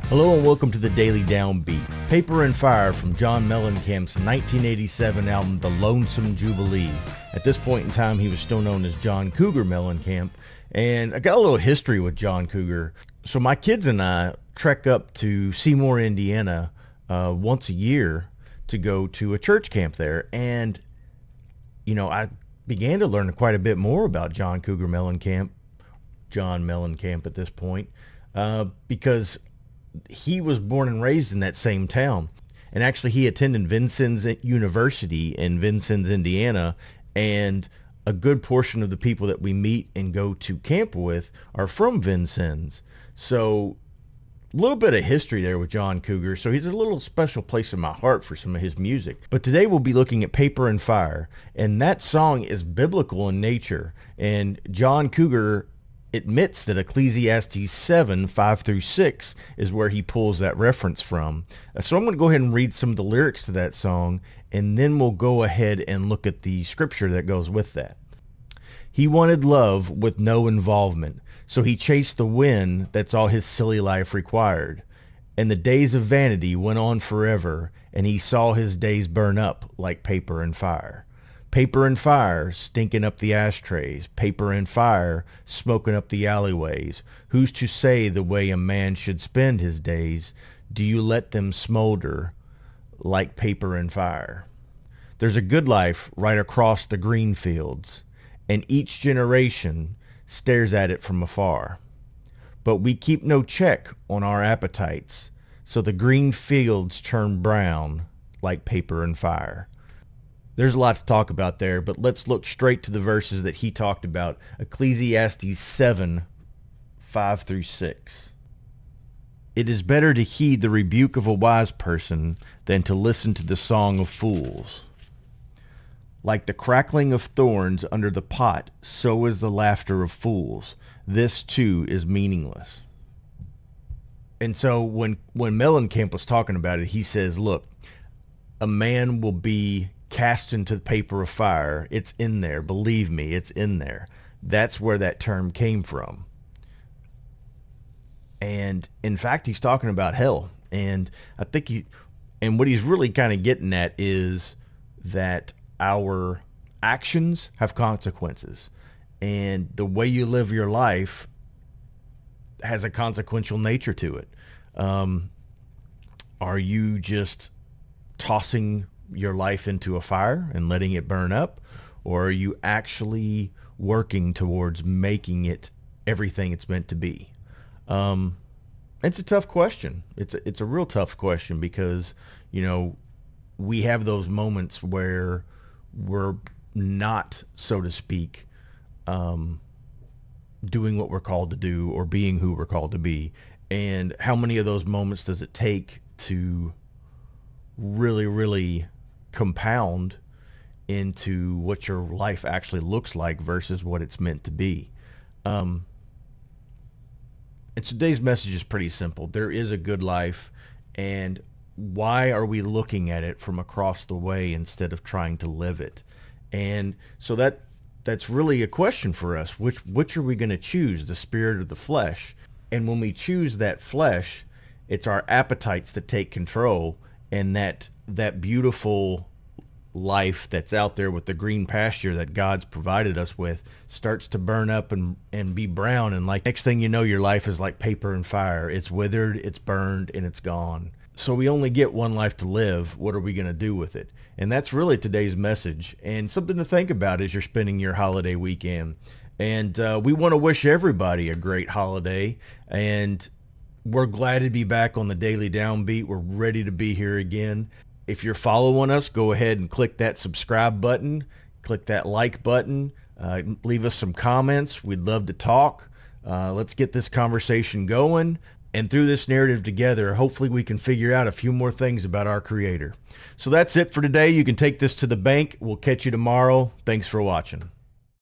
Hello and welcome to the Daily Downbeat. Paper and Fire from John Mellencamp's 1987 album, The Lonesome Jubilee. At this point in time, he was still known as John Cougar Mellencamp, and I got a little history with John Cougar. So my kids and I trek up to Seymour, Indiana once a year to go to a church camp there, and I began to learn quite a bit more about John Cougar Mellencamp, John Mellencamp at this point, because he was born and raised in that same town. And actually he attended Vincennes University in Vincennes, Indiana, and a good portion of the people that we meet and go to camp with are from Vincennes. So a little bit of history there with John Cougar. So he's a little special place in my heart for some of his music. But today we'll be looking at Paper and Fire, and that song is biblical in nature. And John Cougar admits that Ecclesiastes 7:5-6 is where he pulls that reference from. So I'm going to go ahead and read some of the lyrics to that song, and then we'll go ahead and look at the scripture that goes with that. He wanted love with no involvement, so he chased the wind. That's all his silly life required. And the days of vanity went on forever, and he saw his days burn up like paper and fire. Paper and fire stinking up the ashtrays, paper and fire smoking up the alleyways. Who's to say the way a man should spend his days? Do you let them smolder like paper and fire? There's a good life right across the green fields, and each generation stares at it from afar. But we keep no check on our appetites, so the green fields turn brown like paper and fire. There's a lot to talk about there, but let's look straight to the verses that he talked about. Ecclesiastes 7:5-6. It is better to heed the rebuke of a wise person than to listen to the song of fools. Like the crackling of thorns under the pot, so is the laughter of fools. This too is meaningless. And so when Mellencamp was talking about it, he says, look, a man will be cast into the paper of fire. It's in there. Believe me, it's in there. That's where that term came from. And in fact, he's talking about hell. And I think what he's really kind of getting at is that our actions have consequences. And the way you live your life has a consequential nature to it. Are you just tossing your life into a fire and letting it burn up, or are you actually working towards making it everything it's meant to be? It's a tough question. It's a real tough question because we have those moments where we're not, so to speak, doing what we're called to do or being who we're called to be. And how many of those moments does it take to really compound into what your life actually looks like versus what it's meant to be? And today's message is pretty simple. There is a good life, and why are we looking at it from across the way instead of trying to live it? And so that's really a question for us. Which are we going to choose, the spirit or the flesh? And when we choose that flesh, it's our appetites that take control, and that beautiful life that's out there with the green pasture that God's provided us with starts to burn up and be brown, and like next thing you know, your life is like paper and fire. It's withered, it's burned, and it's gone. So we only get one life to live. What are we going to do with it? And that's really today's message, and something to think about as you're spending your holiday weekend. And we want to wish everybody a great holiday, and we're glad to be back on the Daily Downbeat. We're ready to be here again. If you're following us, go ahead and click that subscribe button, click that like button, leave us some comments. We'd love to talk. Let's get this conversation going. And through this narrative together, hopefully we can figure out a few more things about our Creator. So that's it for today. You can take this to the bank. We'll catch you tomorrow. Thanks for watching.